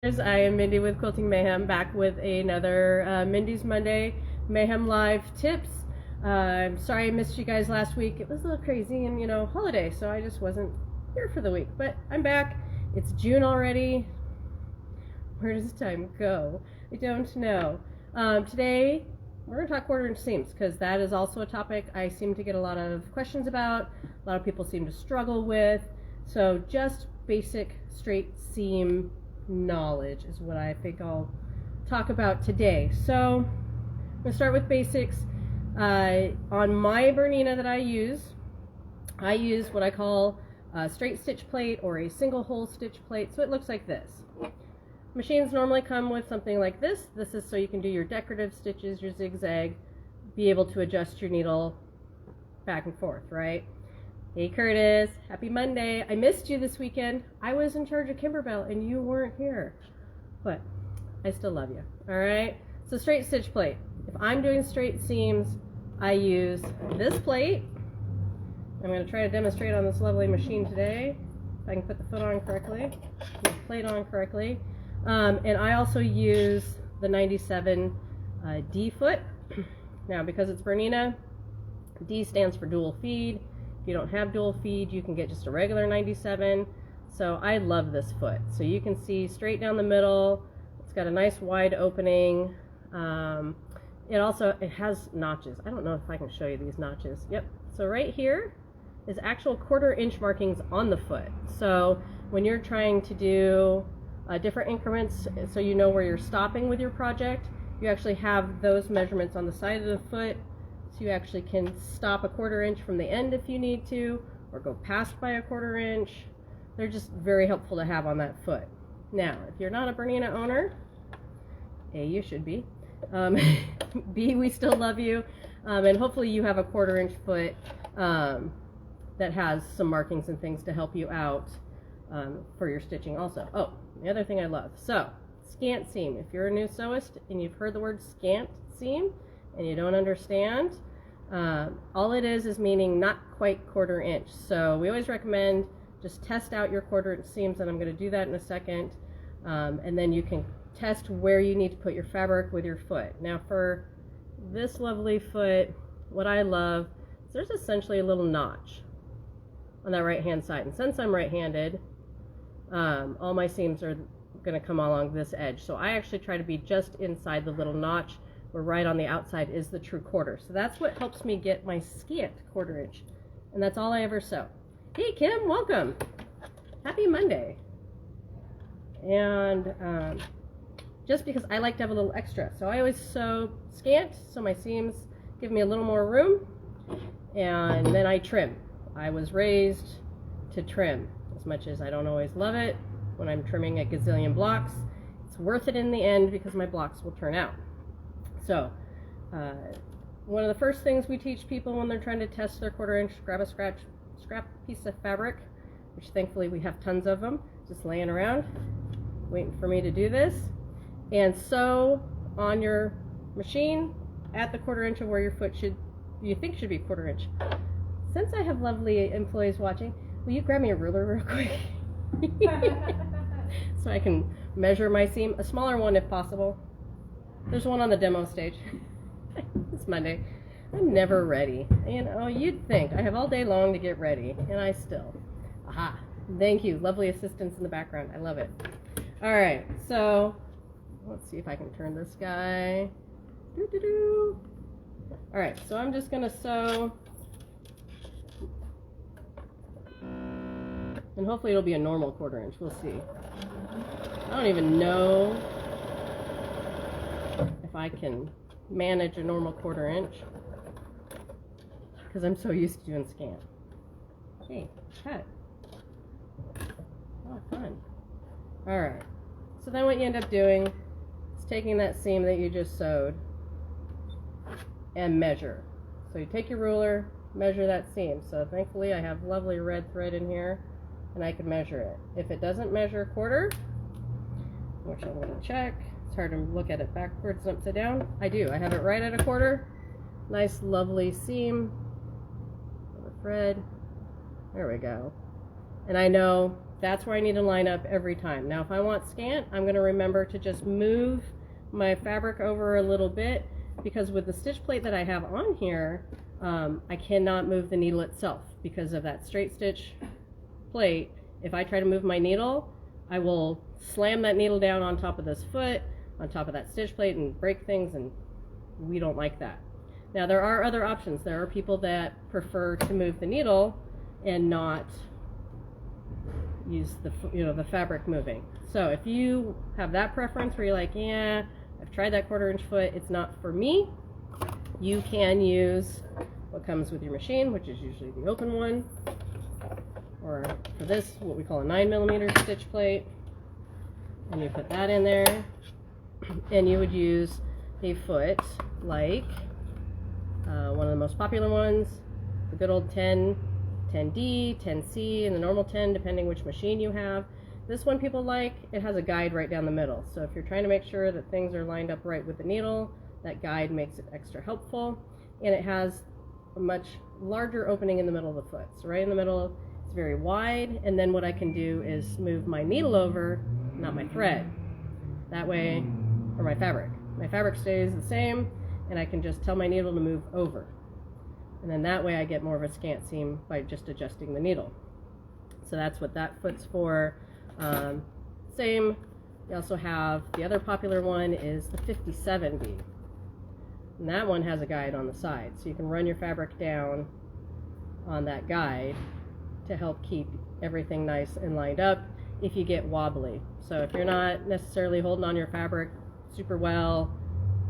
I am Mindy with Quilting Mayhem, back with another Mindy's Monday Mayhem Live tips. I'm sorry I missed you guys last week. It was a little crazy and, holiday, so I just wasn't here for the week. But I'm back. It's June already. Where does time go? I don't know. Today, we're going to talk quarter-inch seams, because that is also a topic I seem to get a lot of questions about. A lot of people seem to struggle with. So just basic straight seam knowledge is what I think I'll talk about today. So I'm going to start with basics. On my Bernina that I use what I call a straight stitch plate or a single hole stitch plate. So it looks like this. Machines normally come with something like this. This is so you can do your decorative stitches, your zigzag, be able to adjust your needle back and forth, right? Hey Curtis, happy Monday. I missed you this weekend. I was in charge of Kimberbell and you weren't here. But I still love you, all right? So straight stitch plate. If I'm doing straight seams, I use this plate. I'm going to try to demonstrate on this lovely machine today. If I can put the foot on correctly, the plate on correctly. And I also use the 97 D foot. Now because it's Bernina, D stands for dual feed. If you don't have dual feed, you can get just a regular 97. So I love this foot. So you can see straight down the middle. It's got a nice wide opening. It has notches. I don't know if I can show you these notches. Yep. So right here is actual quarter-inch markings on the foot. So when you're trying to do different increments, so you know where you're stopping with your project, you actually have those measurements on the side of the foot. So you actually can stop a quarter-inch from the end if you need to, or go past by a quarter-inch. They're just very helpful to have on that foot. Now, if you're not a Bernina owner, A, you should be. B, we still love you. And hopefully you have a quarter-inch foot that has some markings and things to help you out for your stitching also. Oh, the other thing I love. So, scant seam. If you're a new sewist and you've heard the word scant seam and you don't understand, all it is meaning not quite quarter-inch. So we always recommend just test out your quarter-inch seams, and I'm going to do that in a second. And then you can test where you need to put your fabric with your foot. Now for this lovely foot, what I love is there's essentially a little notch on that right-hand side. And since I'm right-handed, all my seams are going to come along this edge. So I actually try to be just inside the little notch, where right on the outside is the true quarter. So that's what helps me get my scant quarter-inch. And that's all I ever sew. Hey Kim, welcome. Happy Monday. And just because I like to have a little extra, so I always sew scant, so my seams give me a little more room, and then I trim. I was raised to trim, as much as I don't always love it when I'm trimming a gazillion blocks. It's worth it in the end because my blocks will turn out. So one of the first things we teach people when they're trying to test their quarter-inch, grab a scrap piece of fabric, which thankfully we have tons of them, just laying around, waiting for me to do this, and sew on your machine at the quarter-inch of where your foot you think should be quarter-inch. Since I have lovely employees watching, will you grab me a ruler real quick? So I can measure my seam, a smaller one if possible. There's one on the demo stage. It's Monday. I'm never ready. You'd think I have all day long to get ready, and I still. Aha. Thank you. Lovely assistance in the background. I love it. All right. So let's see if I can turn this guy. Doo-doo-doo. All right. So I'm just going to sew. And hopefully it'll be a normal quarter-inch. We'll see. I don't even know if I can manage a normal quarter-inch because I'm so used to doing scant. Hey, cut. Oh, fun. Alright, so then what you end up doing is taking that seam that you just sewed and measure. So you take your ruler, measure that seam. So thankfully I have lovely red thread in here and I can measure it. If it doesn't measure a quarter, which I'm going to check, it's hard to look at it backwards and upside down. I do. I have it right at a quarter. Nice, lovely seam. The thread. There we go. And I know that's where I need to line up every time. Now if I want scant, I'm going to remember to just move my fabric over a little bit, because with the stitch plate that I have on here, I cannot move the needle itself because of that straight stitch plate. If I try to move my needle, I will slam that needle down on top of this foot, on top of that stitch plate, and break things, and we don't like that. Now there are other options. There are people that prefer to move the needle and not use the fabric moving. So if you have that preference where you're like, yeah, I've tried that 1/4 inch foot, it's not for me, you can use what comes with your machine, which is usually the open one, or for this, what we call a 9mm stitch plate, and you put that in there, and you would use a foot like one of the most popular ones, the good old 10D, 10C, and the normal 10, depending which machine you have. This one people like, it has a guide right down the middle. So if you're trying to make sure that things are lined up right with the needle, that guide makes it extra helpful. And it has a much larger opening in the middle of the foot. So right in the middle, it's very wide. And then what I can do is move my needle over, not my thread. That way, or my fabric. My fabric stays the same, and I can just tell my needle to move over. And then that way I get more of a scant seam by just adjusting the needle. So that's what that foot's for. Same, you also have, the other popular one is the 57D. And that one has a guide on the side. So you can run your fabric down on that guide to help keep everything nice and lined up if you get wobbly. So if you're not necessarily holding on your fabric super well,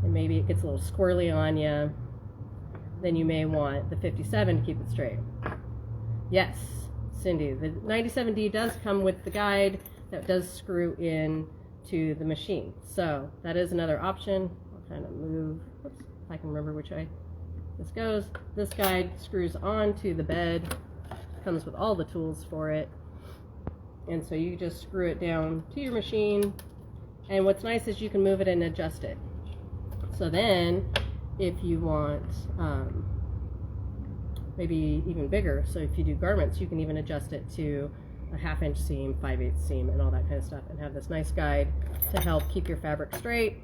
and maybe it gets a little squirrely on you, then you may want the 57 to keep it straight. Yes, Cindy, the 97D does come with the guide that does screw in to the machine. So that is another option. I'll kind of move, oops, if I can remember which way this goes. This guide screws onto the bed, comes with all the tools for it. And so you just screw it down to your machine. And what's nice is you can move it and adjust it. So then, if you want maybe even bigger, so if you do garments, you can even adjust it to a 1/2 inch seam, 5/8 seam, and all that kind of stuff, and have this nice guide to help keep your fabric straight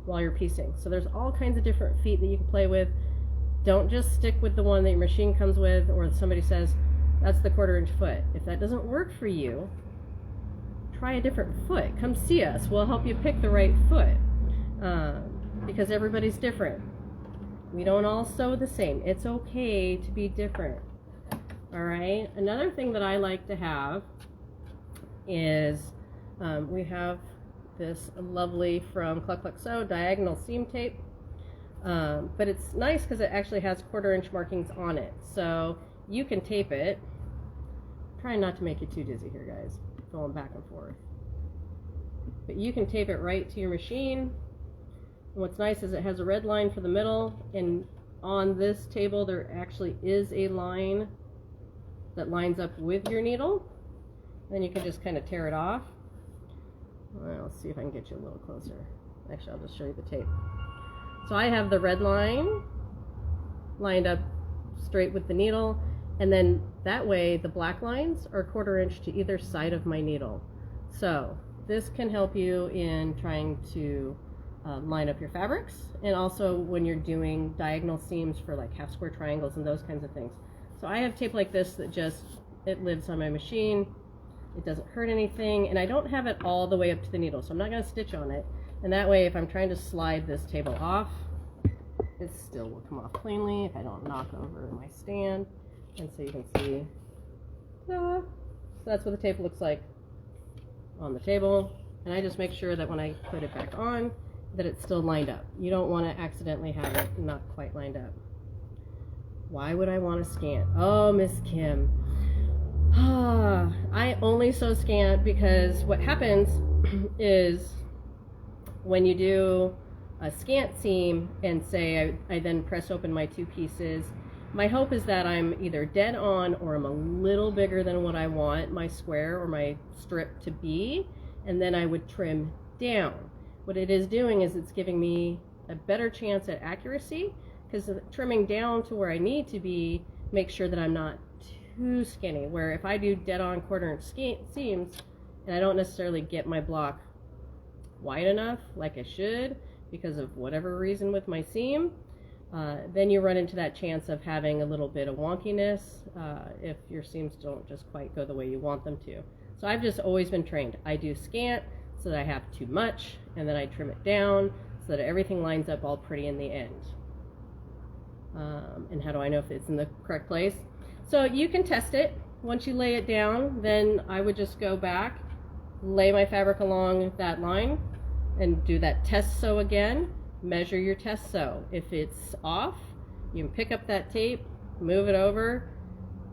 while you're piecing. So there's all kinds of different feet that you can play with. Don't just stick with the one that your machine comes with, or somebody says that's the 1/4 inch foot. If that doesn't work for you, try a different foot. Come see us. We'll help you pick the right foot, because everybody's different. We don't all sew the same. It's okay to be different. All right. Another thing that I like to have is we have this lovely from Cluck Cluck Sew diagonal seam tape, but it's nice because it actually has 1/4 inch markings on it. So you can tape it. Trying not to make you too dizzy here, guys. Going back and forth. But you can tape it right to your machine. And what's nice is it has a red line for the middle, and on this table there actually is a line that lines up with your needle. Then you can just kind of tear it off. Well, let's see if I can get you a little closer. Actually, I'll just show you the tape. So I have the red line lined up straight with the needle, and then that way the black lines are 1/4 inch to either side of my needle. So this can help you in trying to line up your fabrics, and also when you're doing diagonal seams for like 1/2 square triangles and those kinds of things. So I have tape like this that just, it lives on my machine. It doesn't hurt anything, and I don't have it all the way up to the needle, so I'm not going to stitch on it. And that way, if I'm trying to slide this table off, it still will come off cleanly if I don't knock over my stand. And so you can see, so that's what the tape looks like on the table. And I just make sure that when I put it back on, that it's still lined up. You don't want to accidentally have it not quite lined up. Why would I want to scant? Oh, Miss Kim. I only sew scant because what happens is when you do a scant seam and say I then press open my 2 pieces, my hope is that I'm either dead on or I'm a little bigger than what I want my square or my strip to be, and then I would trim down. What it is doing is it's giving me a better chance at accuracy, because trimming down to where I need to be makes sure that I'm not too skinny, where if I do dead on 1/4 inch seams and I don't necessarily get my block wide enough like I should because of whatever reason with my seam, then you run into that chance of having a little bit of wonkiness if your seams don't just quite go the way you want them to. So I've just always been trained. I do scant so that I have too much, and then I trim it down so that everything lines up all pretty in the end. And how do I know if it's in the correct place? So you can test it. Once you lay it down, then I would just go back, lay my fabric along that line, and do that test sew again. Measure your test sew. If it's off, you can pick up that tape, move it over,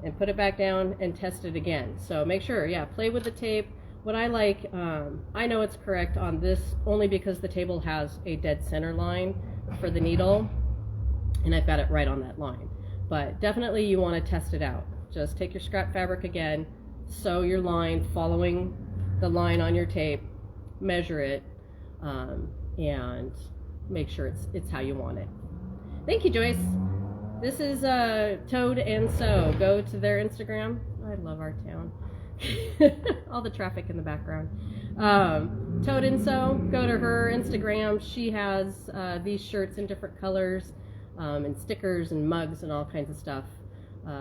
and put it back down and test it again. So make sure, yeah, play with the tape. What I like, I know it's correct on this only because the table has a dead center line for the needle, and I've got it right on that line. But definitely you want to test it out. Just take your scrap fabric again, sew your line following the line on your tape, measure it, and make sure it's how you want it. Thank you, Joyce. This is Toad and Sew. Go to their Instagram. I love our town. All the traffic in the background. Toad and Sew. Go to her Instagram. She has these shirts in different colors, and stickers and mugs and all kinds of stuff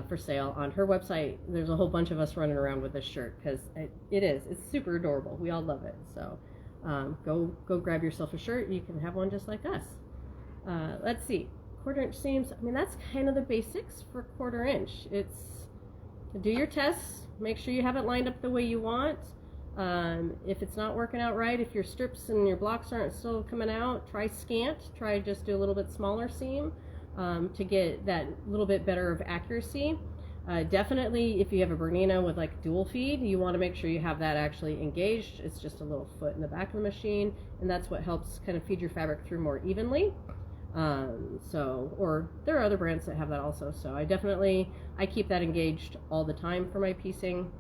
for sale on her website. There's a whole bunch of us running around with this shirt because it's super adorable. We all love it. So go grab yourself a shirt. You can have one just like us. Let's see. 1/4 inch seams. I mean, that's kind of the basics for 1/4 inch. It's do your tests. Make sure you have it lined up the way you want. If it's not working out right, if your strips and your blocks aren't still coming out, try scant. Try just do a little bit smaller seam to get that little bit better of accuracy. Definitely, if you have a Bernina with like dual feed, you want to make sure you have that actually engaged. It's just a little foot in the back of the machine, and that's what helps kind of feed your fabric through more evenly. Or there are other brands that have that also. So I keep that engaged all the time for my piecing,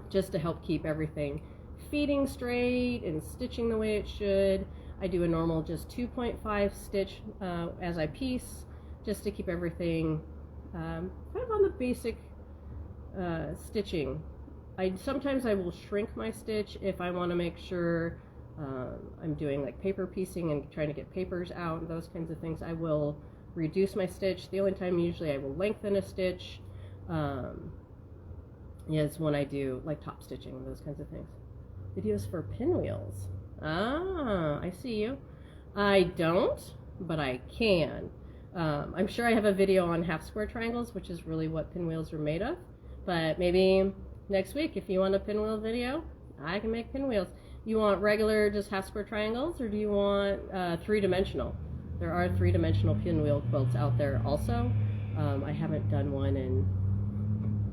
just to help keep everything feeding straight and stitching the way it should. I do a normal just 2.5 stitch as I piece, just to keep everything kind of on the basic stitching. Sometimes I will shrink my stitch if I want to make sure I'm doing like paper piecing and trying to get papers out and those kinds of things. I will reduce my stitch. The only time usually I will lengthen a stitch is when I do like top stitching and those kinds of things. Videos for Pinwheels. Ah, I see you. I don't, but I can. I'm sure I have a video on half square triangles, which is really what pinwheels are made of. But maybe next week, if you want a pinwheel video, I can make pinwheels. You want regular, just half square triangles, or do you want 3-dimensional? There are 3-dimensional pinwheel quilts out there also. I haven't done one in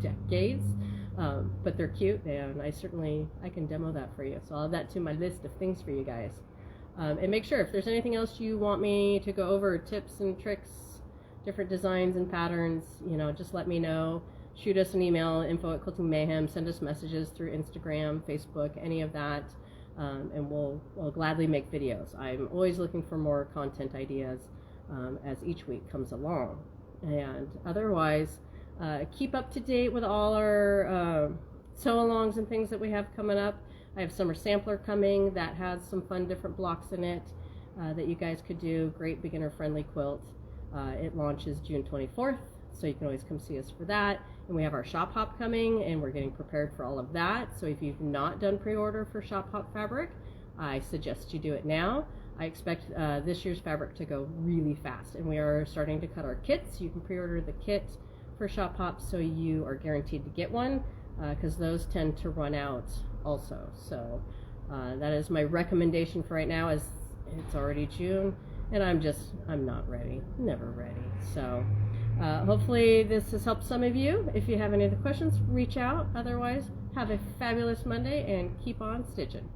decades, but they're cute, and I can demo that for you. So I'll add that to my list of things for you guys. And make sure if there's anything else you want me to go over, tips and tricks, different designs and patterns, just let me know. Shoot us an email, info@Quilting Mayhem, send us messages through Instagram, Facebook, any of that, and we'll gladly make videos. I'm always looking for more content ideas as each week comes along. And otherwise, keep up to date with all our sew-alongs and things that we have coming up. I have Summer Sampler coming that has some fun different blocks in it that you guys could do. Great beginner-friendly quilt. It launches June 24th, so you can always come see us for that. And we have our Shop Hop coming, and we're getting prepared for all of that. So if you've not done pre-order for Shop Hop fabric, I suggest you do it now. I expect this year's fabric to go really fast, and we are starting to cut our kits. You can pre-order the kit for Shop Hop, so you are guaranteed to get one, because those tend to run out also. So that is my recommendation for right now, as it's already June, and I'm not ready, never ready. So hopefully this has helped some of you. If you have any other questions, reach out. Otherwise, have a fabulous Monday and keep on stitching.